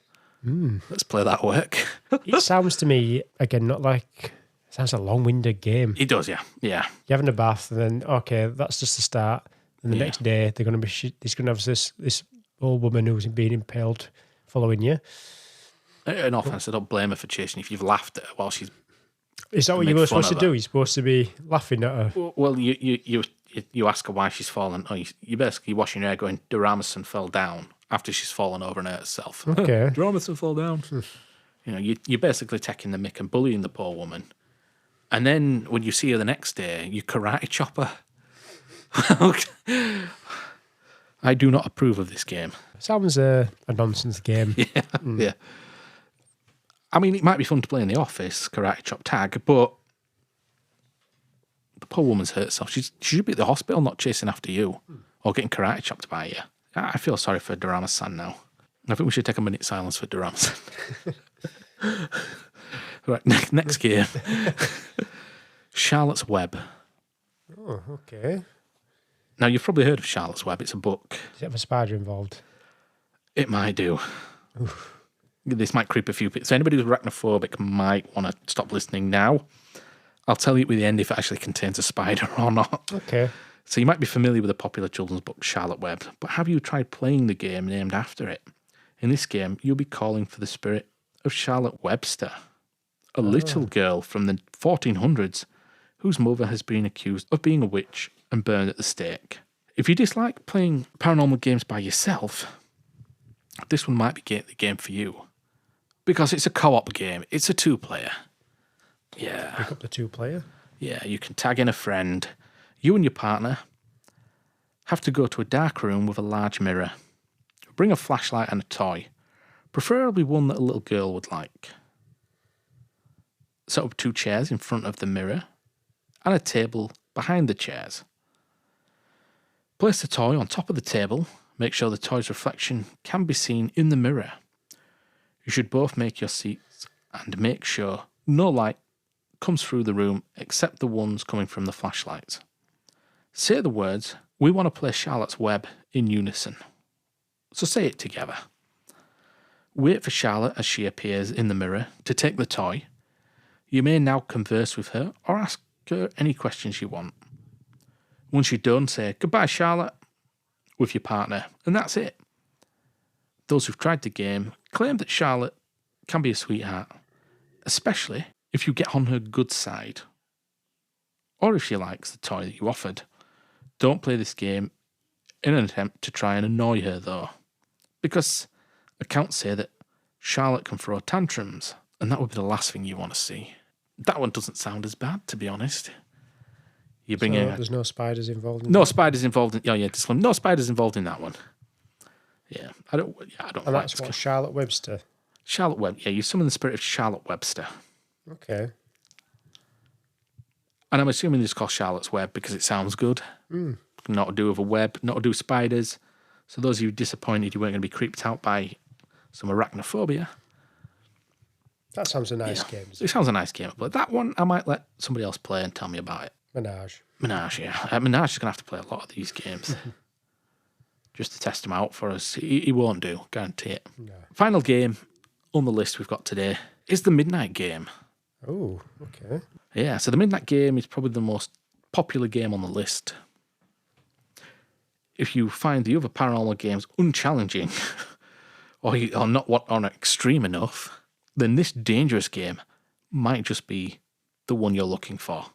Let's play that work.
It sounds to me, again, not like Sounds a long-winded game.
It does, yeah. Yeah.
You're having a bath, and then okay, that's just the start. And the next day, they're going to be. There's going to have this old woman who's being impaled following you.
In all fairness, I don't blame her for chasing you if you've laughed at her while she's.
Is that what you were supposed to do? You're supposed to be laughing at her.
Well, you ask her why she's fallen. Oh, you basically washing your hair, going, Doramison fell down after she's fallen over and hurt herself.
Okay.
Doramison fell down. You know, you're basically taking the mick and bullying the poor woman. And then when you see her the next day, you karate chop her. I do not approve of this game.
Sounds a nonsense game.
Yeah. I mean, it might be fun to play in the office, karate chop tag, but the poor woman's hurt herself. She should be at the hospital, not chasing after you or getting karate chopped by you. I feel sorry for Dorama-san now. I think we should take a minute silence for Dorama-san. Right, next game. Charlotte's Web.
Oh, okay.
Now, you've probably heard of Charlotte's Web. It's a book.
Does it have a spider involved?
It might do. Oof. This might creep a few people. So anybody who's arachnophobic might want to stop listening now. I'll tell you at the end if it actually contains a spider or not.
Okay.
So you might be familiar with the popular children's book Charlotte Web, but have you tried playing the game named after it? In this game, you'll be calling for the spirit of Charlotte Webster, a little girl from the 1400s whose mother has been accused of being a witch and burned at the stake. If you dislike playing paranormal games by yourself, this one might be the game for you. Because it's a co-op game. It's a two-player. Yeah.
Pick up the two-player?
Yeah, you can tag in a friend. You and your partner have to go to a dark room with a large mirror. Bring a flashlight and a toy, preferably one that a little girl would like. Set up 2 chairs in front of the mirror and a table behind the chairs. Place the toy on top of the table. Make sure the toy's reflection can be seen in the mirror. You should both make your seats and make sure no light comes through the room except the ones coming from the flashlights. Say the words, "We want to play Charlotte's Web" in unison. So say it together. Wait for Charlotte as she appears in the mirror to take the toy. You may now converse with her or ask her any questions you want. Once you're done, say, "Goodbye, Charlotte," with your partner, and that's it. Those who've tried the game claim that Charlotte can be a sweetheart, especially if you get on her good side, or if she likes the toy that you offered. Don't play this game in an attempt to try and annoy her, though, because accounts say that Charlotte can throw tantrums, and that would be the last thing you want to see. That one doesn't sound as bad, to be honest. You bring in
there's no spiders involved in
no
that?
spiders involved in no spiders involved in that one. Yeah, I don't
And
like
that's what Charlotte Webster.
Charlotte Web. Yeah, you summon the spirit of Charlotte Webster.
Okay.
And I'm assuming it's called Charlotte's Web because it sounds good. Not to do with a web, not to do with spiders. So those of you disappointed you weren't going to be creeped out by some arachnophobia.
That sounds a nice game.
It sounds a nice game. But that one, I might let somebody else play and tell me about it.
Menage.
Menage, yeah. Menage is going to have to play a lot of these games. Just to test them out for us. He won't do, guarantee it.
No.
Final game on the list we've got today is the Midnight Game.
Oh, okay.
Yeah, so the Midnight Game is probably the most popular game on the list. If you find the other paranormal games unchallenging or not extreme enough, then this dangerous game might just be the one you're looking for.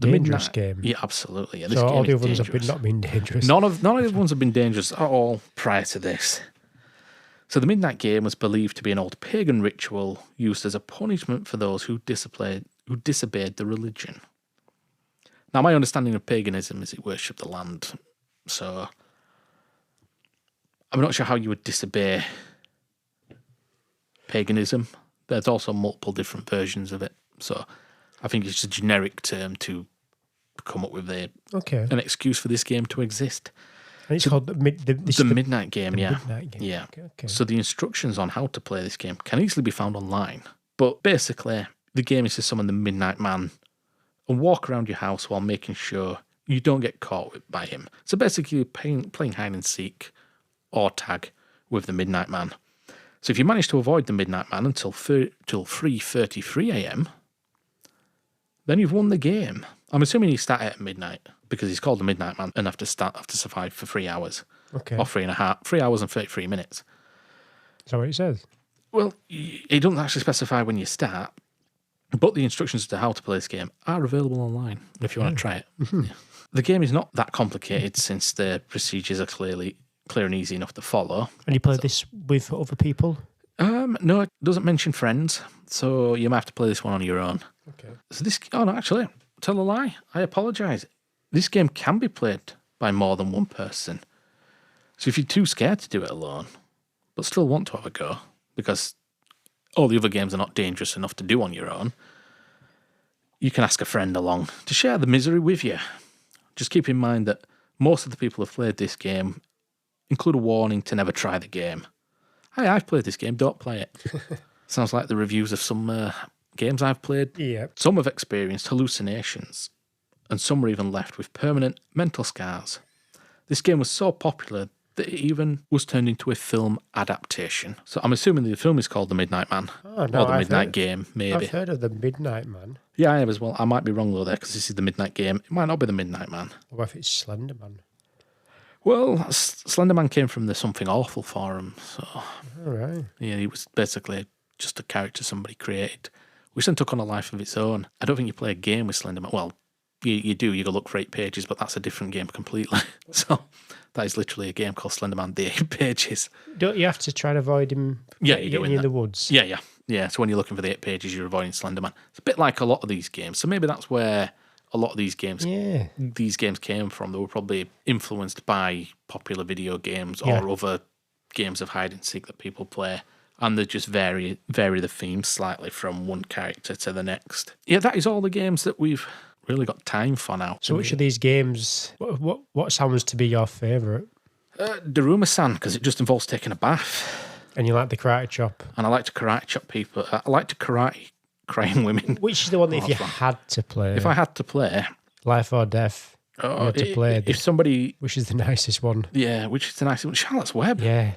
The
Dangerous
Midnight
game?
Yeah, absolutely. Yeah,
So all the other ones have not been dangerous?
None of the ones have been dangerous at all prior to this. So the Midnight Game was believed to be an old pagan ritual used as a punishment for those who disobeyed the religion. Now, my understanding of paganism is it worshipped the land. So I'm not sure how you would disobey paganism. There's also multiple different versions of it. So I think it's a generic term to come up with an excuse for this game to exist.
And it's called the
Midnight Game, yeah.
Midnight Game.
Yeah.
Okay.
So the instructions on how to play this game can easily be found online. But basically, the game is to summon the Midnight Man and walk around your house while making sure you don't get caught by him. So basically, playing hide and seek or tag with the Midnight Man. So if you manage to avoid the Midnight Man until 3:33 a.m., then you've won the game. I'm assuming you start at midnight because he's called the Midnight Man and have to survive for 3 hours.
Okay.
Or 3.5, 3 hours and 33 minutes.
Is that what it says?
Well, it doesn't actually specify when you start, but the instructions as to how to play this game are available online if you want to try it. Yeah. The game is not that complicated since the procedures are clear and easy enough to follow.
And you play this with other people?
No, it doesn't mention friends, so you might have to play this one on your own.
Okay.
So oh no, actually, tell a lie. I apologise. This game can be played by more than one person. So if you're too scared to do it alone, but still want to have a go, because all the other games are not dangerous enough to do on your own, you can ask a friend along to share the misery with you. Just keep in mind that most of the people who've played this game include a warning to never try the game. Hey, I've played this game, don't play it. Sounds like the reviews of some games I've played.
Yeah.
Some have experienced hallucinations, and some were even left with permanent mental scars. This game was so popular that it even was turned into a film adaptation. So I'm assuming the film is called The Midnight Man.
Oh, no,
or The Midnight Game, maybe.
I've heard of the Midnight Man.
Yeah, I have as well. I might be wrong though there, because this is The Midnight Game. It might not be The Midnight Man.
What if it's Slender Man?
Well, Slender Man came from the Something Awful forum, so...
All right.
Yeah, he was basically just a character somebody created, which then took on a life of its own. I don't think you play a game with Slender Man. Well, you do. You go look for 8 pages, but that's a different game completely. So that is literally a game called Slender Man, the 8 pages.
Don't you have to try and avoid him getting in the woods?
Yeah. So when you're looking for the 8 pages, you're avoiding Slender Man. It's a bit like a lot of these games. So maybe that's where a lot of these games came from. They were probably influenced by popular video games or other games of hide and seek that people play. And they just vary the themes slightly from one character to the next. Yeah, that is all the games that we've really got time for now.
So which of these games, what sounds to be your favourite?
Daruma-san, because it just involves taking a bath.
And you like the karate chop?
And I like to karate chop people. I like to karate crying women.
Which is the one that if you had to play?
If I had to play...
Life or Death. You had to play
if somebody...
Which is the nicest one?
Yeah, which is the nicest one? Charlotte's Web.
Yeah.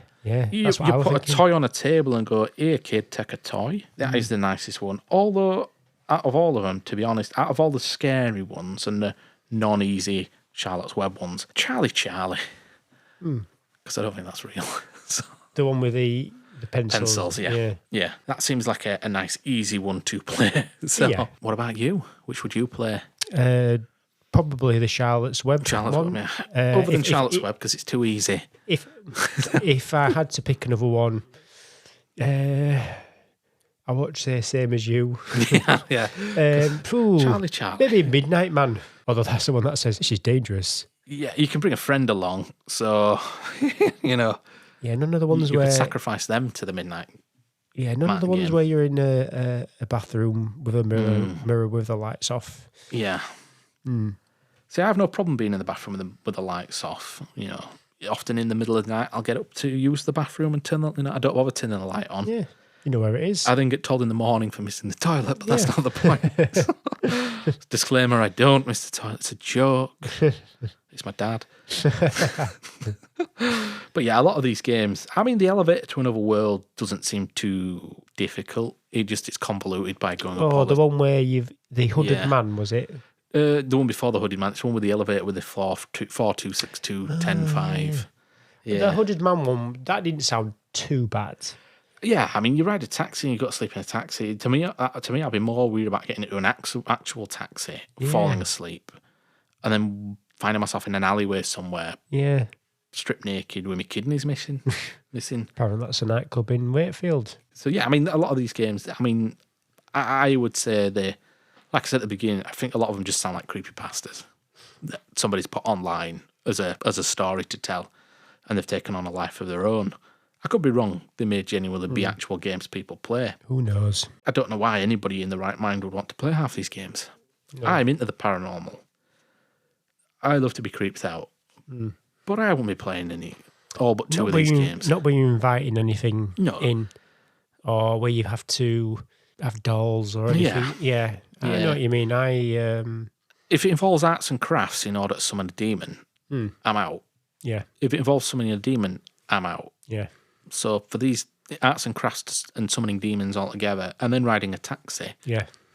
You put a toy on a table and go, "Here, kid, take a toy." That is the nicest one. Although, out of all of them, to be honest, out of all the scary ones and the non-easy Charlotte's Web ones, Charlie. Because I don't think that's real. So,
the one with the pencils.
Yeah. That seems like a nice, easy one to play. So, What about you? Which would you play?
Probably the Charlotte's Web one.
Web, yeah. Other than Charlotte's Web, because it's too easy.
If I had to pick another one, I would say same as you.
Yeah. Charlie.
Maybe Midnight Man. Although that's the one that says she's dangerous.
Yeah, you can bring a friend along, so you know.
Yeah, none of the ones
you
where
could sacrifice them to the Midnight.
Yeah, none of the ones where you're in a bathroom with a mirror with the lights off.
Yeah. See, I have no problem being in the bathroom with the lights off. You know, often in the middle of the night, I'll get up to use the bathroom and turn the. I don't bother turning the light on.
Yeah, you know where it is.
I then get told in the morning for missing the toilet, but that's not the point. Disclaimer: I don't miss the toilet. It's a joke. It's my dad. But yeah, a lot of these games. I mean, the elevator to another world doesn't seem too difficult. It's convoluted by going.
Oh, the one where the hooded man, was it?
The one before the hooded man. It's the one with the elevator with the 4262 105. Yeah.
The hooded man one, that didn't sound too bad.
Yeah, I mean, you ride a taxi and you've got to sleep in a taxi. To me, I'd be more worried about getting into an actual taxi, falling asleep, and then finding myself in an alleyway somewhere.
Yeah. Stripped
naked with my kidneys missing.
Apparently that's a nightclub in Wakefield.
So yeah, I mean, a lot of these games, I mean, I would say like I said at the beginning, I think a lot of them just sound like creepypastas that somebody's put online as a story to tell, and they've taken on a life of their own. I could be wrong. They may genuinely be actual games people play.
Who knows?
I don't know why anybody in the right mind would want to play half these games. No. I'm into the paranormal. I love to be creeped out. But I won't be playing all but two of these games.
Not when you're inviting anything in, or where you have to have dolls or anything. Yeah. I know what you mean.
If it involves arts and crafts in order to summon a demon, I'm out.
Yeah.
If it involves summoning a demon, I'm out.
Yeah.
So for these arts and crafts and summoning demons all together, and then riding a taxi,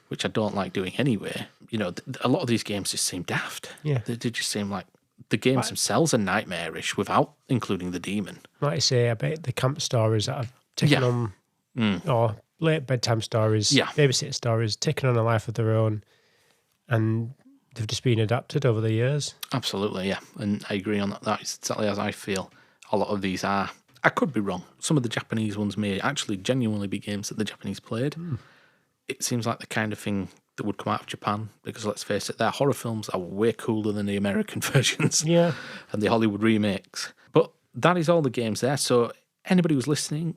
which
I don't like doing anyway, a lot of these games just seem daft.
Yeah.
They just seem like the games themselves are nightmarish without including the demon.
Like I say, I bet the camp stories that have taken on, or late bedtime stories, babysitter stories, taken on a life of their own, and they've just been adapted over the years.
Absolutely, yeah. And I agree on that. That is exactly as I feel a lot of these are. I could be wrong. Some of the Japanese ones may actually genuinely be games that the Japanese played. It seems like the kind of thing that would come out of Japan, because let's face it, their horror films are way cooler than the American versions and the Hollywood remakes. But that is all the games there. So anybody who's listening,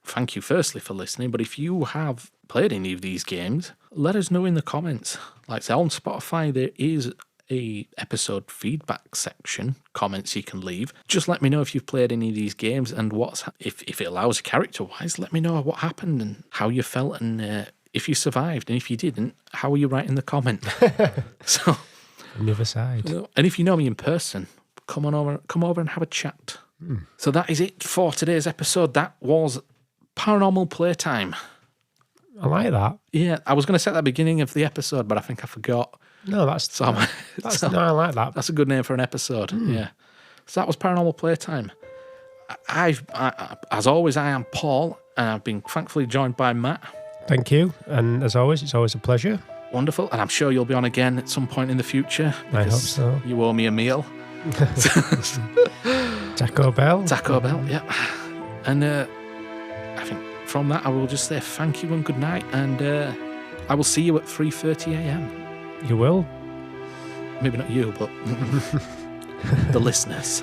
thank you firstly for listening. But if you have played any of these games, let us know in the comments. Like I say, on Spotify, there is a episode feedback section, comments you can leave. Just let me know if you've played any of these games and if it allows character-wise, let me know what happened and how you felt, and if you survived, and if you didn't, how are you writing the comment? So,
on the other side.
And if you know me in person, come over and have a chat. So that is it for today's episode. That was Paranormal Playtime.
I like that.
Yeah, I was going to say at the beginning of the episode, but I think I forgot.
No, no, I like that.
That's a good name for an episode. Yeah. So that was Paranormal Playtime. As always, I am Paul, and I've been thankfully joined by Matt.
Thank you. And as always, it's always a pleasure.
Wonderful. And I'm sure you'll be on again at some point in the future.
I hope so.
You owe me a meal.
Taco Bell.
Taco Bell, yeah. And I think from that, I will just say thank you and good night. And I will see you at 3:30 a.m.
You will?
Maybe not you, but the listeners.